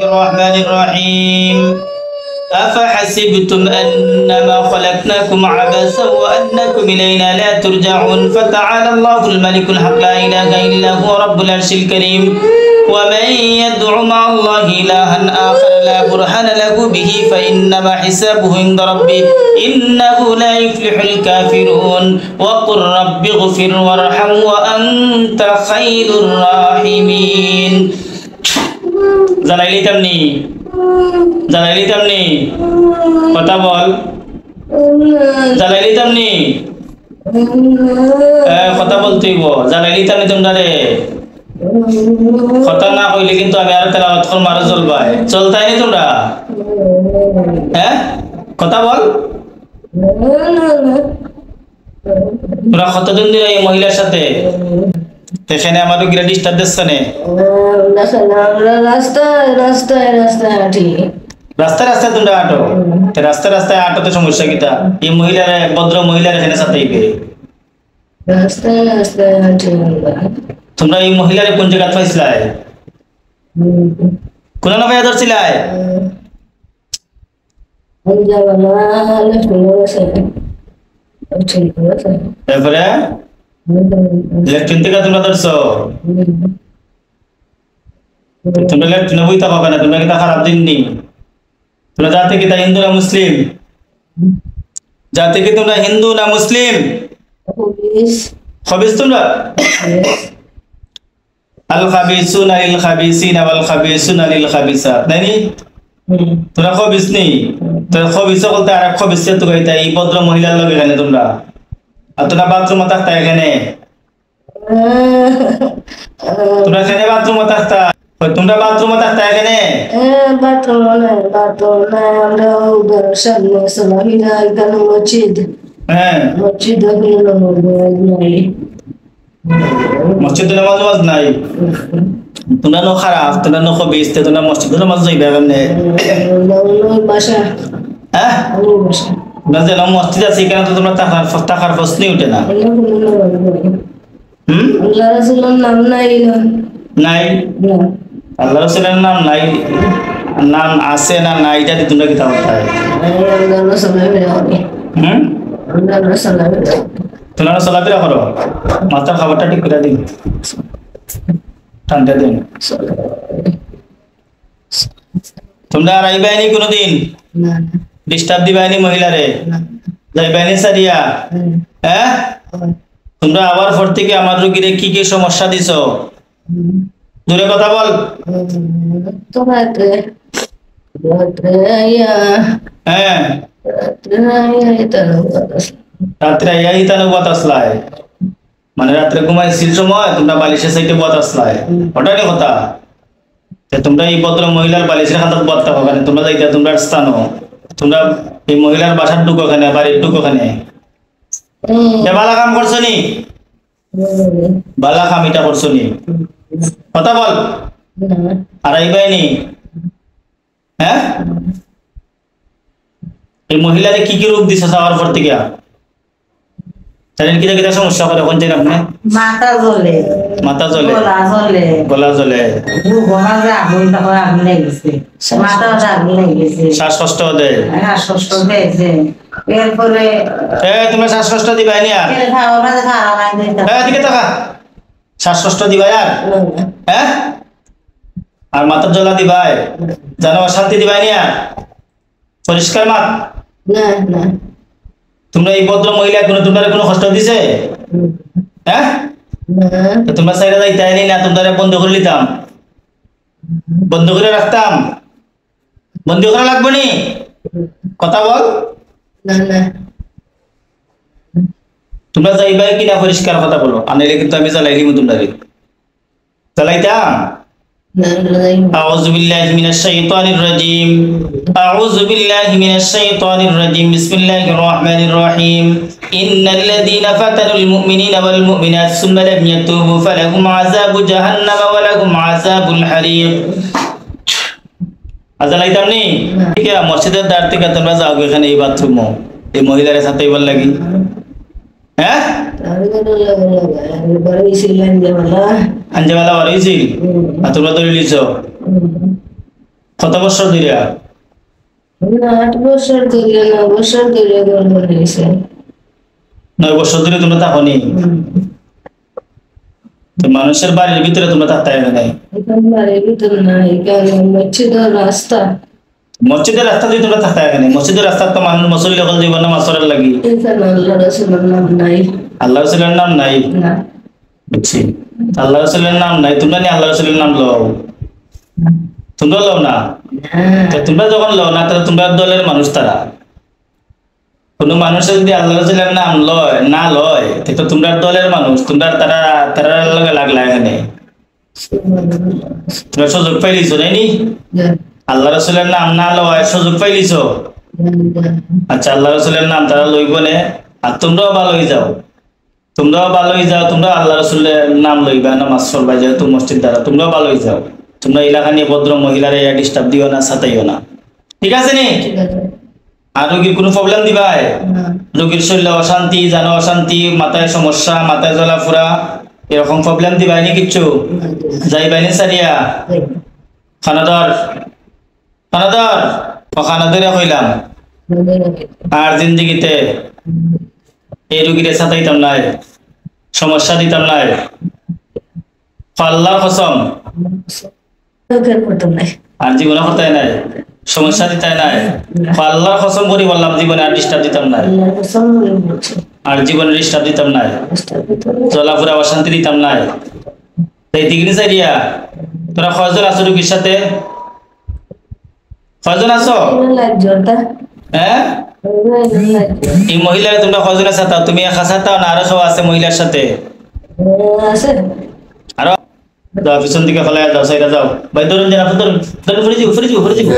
الرحمن الرحيم أفحسبتم أنما خلقناكم عبثا وأنكم إلينا لا ترجعون فتعالى الله الملك الحق لا إله إلا هو رب العرش الكريم ومن يدع مع الله إلها آخر لا برهان له به فإنما حسابه عند ربه إنه لا يفلح الكافرون وقل رب اغفر وارحم وأنت خير الراحمين জ্বালাইলি তেমনি কথা বল জ্বালাইলি তেমনি কথা বলতেইব জ্বালাইলি তেমনি তোমরা রে কথা না কইলে কিন্তু আমি আর তেলাওয়াত করব আর চলবাই চলতাই নি তোমরা হ্যাঁ কথা বল তোমরা কতদিন ধরে এই মহিলার সাথে এখানে আমারও গিরা ডিস্টার্ব দিচ্ছে না রাস্তায় তোমরা হাঁটো রাস্তায় হাঁটোতে সমস্যা কিটা এই মহিলার ভদ্র মহিলার এখানে সাথে তোমরা এই মহিলারে কোন জায়গা পাইছিলাই কোন নবাই ধরছিলাই তারপরে লেফটিন থেকে তোমরা ধরছো তোমরা লেফটিনে বইতে পাবে না তোমরা কিন্তু খারাপ দিন নি তোমরা জাতি কি তা হিন্দু না মুসলিম জাতি কি তোমরা হিন্দু না মুসলিম খবিস তোমরা আল খাবিসুনা লিল খাবিসিনা ওয়াল খাবিসুনা লিল খাবিসাত নাইনি তোমরা খবিস নি তোমরা খবিস বলতে আর খবিস তো কইতা এই ভদ্র মহিলার লগে এখানে তোমরা আর তোমরা বাথরুমে থাকতা এখানে তোমরা এখানে বাথরুমে থাকতা তোমরা বাথরুমে থাকতা এখানে আমরা উধর সামনে সলাহিনা এখানে মসজিদ মসজিদে নামাজ নাই তোমরা নো খারাপ তোমরা নো খবিস তোমরা মসজিদে নামাজ যাইবা কেমনে বাসা হ্যাঁ না যে মসজিদ আছে এখানে তো তোমরা টাকার প্রশ্নই উঠে না আল্লাহ রাসূলের নাম নাই আল্লাহ রাসূলের নাম নাই নাম আছে না নাই এটা তোমরা কি তাহলে তোমরা চলাফেরা করো মাথার খাবারটা ঠিক করে দিন ঠান্ডা দিন তোমরা আর আইবাইনি কোনোদিন ডিস্টার্ব দিবাইনি মহিলারে যাইবাইনি সারিয়া হ্যাঁ তোমরা আবার পর থেকে আমার রোগীরে কি কি সমস্যা দিছো দূরে কথা বল হ্যাঁ রাত্রে আইয়াই তানো বাতাসলায় মানে রাত্রে ঘুমাইছিল সময় তোমরা বালিশের সাইডে বাতাসলায় ওটাই কথা তোমরা এই ভদ্র মহিলার বালিশের হাতত বার্তা ওখানে তোমরা যাইতা তোমরা স্থানও তোমরা এই মহিলার বাসার ঢুকো ওখানে বাড়ির ঢুকো ওখানে বালা কাম করছো নি বালা কাম এটা করছো নি কথা বল আর আইবাইনি হ্যাঁ এই মহিলারে কি কি রূপ দিছে যাওয়ার পর থেকে জানেন কি কি সমস্যা করে কোন জায়গা আপনি মাথা জ্বলে গলা জ্বলে শ্বাসকষ্ট দেয় এরপরে তুমি শ্বাসকষ্ট দিবাই নি আর এদিকে তাকা শ্বাসকষ্ট দিবাই আর হ্যাঁ আর মাথার জ্বলা দিবাই জানো অশান্তি দিবাই নি আর পরিষ্কার মাত না তোমরা এই ভদ্র মহিলা তোমরা কোনো কষ্ট দিছে হ্যাঁ তোমরা সাইডে যাইতাই না তোমরা বন্ধ করে নিতাম বন্ধ করে রাখতাম বন্ধ করা লাগবে নি কথা বল তোমরা যাইবাই কিনা পরিষ্কার কথা বলো আনাইলে কিন্তু আমি জ্বালাই দিব তোমরা জ্বালাইতাম أعوذ بالله من الشيطان الرجيم أعوذ بالله من الشيطان الرجيم بسم الله الرحمن الرحيم إن الذين فتنوا المؤمنين والمؤمنات ثم لم يتوبوا فلهم عذاب جهنم ولهم عذاب الحريق আজালাইতাম নি ঠিক আছে মসজিদের দ্বার থেকে তোমরা যাও এখানে এই বাথরুম এই মহিলার সাথে বল লাগি হ্যাঁ আঞ্জেওয়ালা বাড়াইছিল আর তোমরা ধরে লিছো কত বছর ধরে? 8 বছর ধরে, 9 বছর ধরে গর্ব রয়েছে। 9 বছর ধরে তোমরা থাকো নি? তো মানুষের বাড়ির ভিতরে তোমরা থাকতে হবে না? এখন বাড়ির ভিতরে না, এখানে মসজিদের রাস্তা। মসজিদের রাস্তা দিয়ে তোমরা থাকতে হবে না? মসজিদের রাস্তা তো মানুষ মুসল্লি হল জীবনে মাসরের লাগি। এখানে আল্লাহ রাসূলের নাম নাই। আল্লাহ রাসূলের নাম নাই? না। বুঝছি। আল্লাহ রাসূলের নাম নাই, তোমরা নি আল্লাহ রাসূলের নাম লও? তোমরা লও না? হ্যাঁ। তো তোমরা যখন লও না, তাহলে তোমরা দলের মানুষ তারা। কোন মানুষের যদি আল্লাহ রাসূলের নাম লয় না লয়, তো তোমরা দলের মানুষ, তোমরা তারা লগে লাগলা এখানে। তোমরা সুযোগ পাইলিছো নাইনি? আল্লাহ রাসূলের নাম না লয় সুযোগ পাইলিছো। আচ্ছা, আল্লাহ রাসূলের নাম তারা লইব না, আর তোমরাও ভালো হয়ে যাও। তোমরাও ভালো হয়ে যাও, তোমরা আল্লাহ রাসূলের নাম লইবা, নামাজ পড়বা, যেহেতু মসজিদ দ্বারা তোমরাও ভালো হয়ে যাও। তোমরা এলাকা নিয়ে ভদ্র মহিলারে ডিস্টার্ব দিও না, সাতাইও না, ঠিক আছে নি? ঠিক আছে। আর রোগীর কোনো প্রবলেম দিবা? না। রোগীর শরীরে অশান্তি, জানো অশান্তি, মাথায় সমস্যা, মাথায় জ্বলাফোড়া, এরকম প্রবলেম দিবা নি? কিচ্ছু যাইবানি সারিয়া? খানাদর খানাদর ও খানাদরে কইলাম। আর জিন্দিগিতে এই রোগীরে সাতাইতাম নাই, সমস্যা দিতাম নাই। আল্লাহর কসম, চোখের মতো নাই। আর জীবনে হতাই নাই, সমস্যা দিতাই নাই। আল্লাহর কসম করি বললাম, জীবনে আর ডিস্টার্ব দিতাম নাই, আল্লাহর কসম করে বলছি। আর জীবনে ডিস্টার্ব দিতাম নাই, রাস্তার ভিতরে চলাফেরা অশান্তি দিতাম নাই। এই দিগনি চাইরিয়া তোরা কয়জন আছো রোগীর সাথে? কয়জন আছো? জোরটা হ্যাঁ, এই মহিলার তোমরা কয়জন সাথে? তুমি একা সাথে না আরো সব আছে মহিলার সাথে? আছে। আরো যাও, পিছন দিকে ফেলায় যাও, সাইডে যাও। ভাই ধরুন, ধরুন, ধরুন, ফিরে যাবো, ফিরে যাবো, ফিরে যাবো।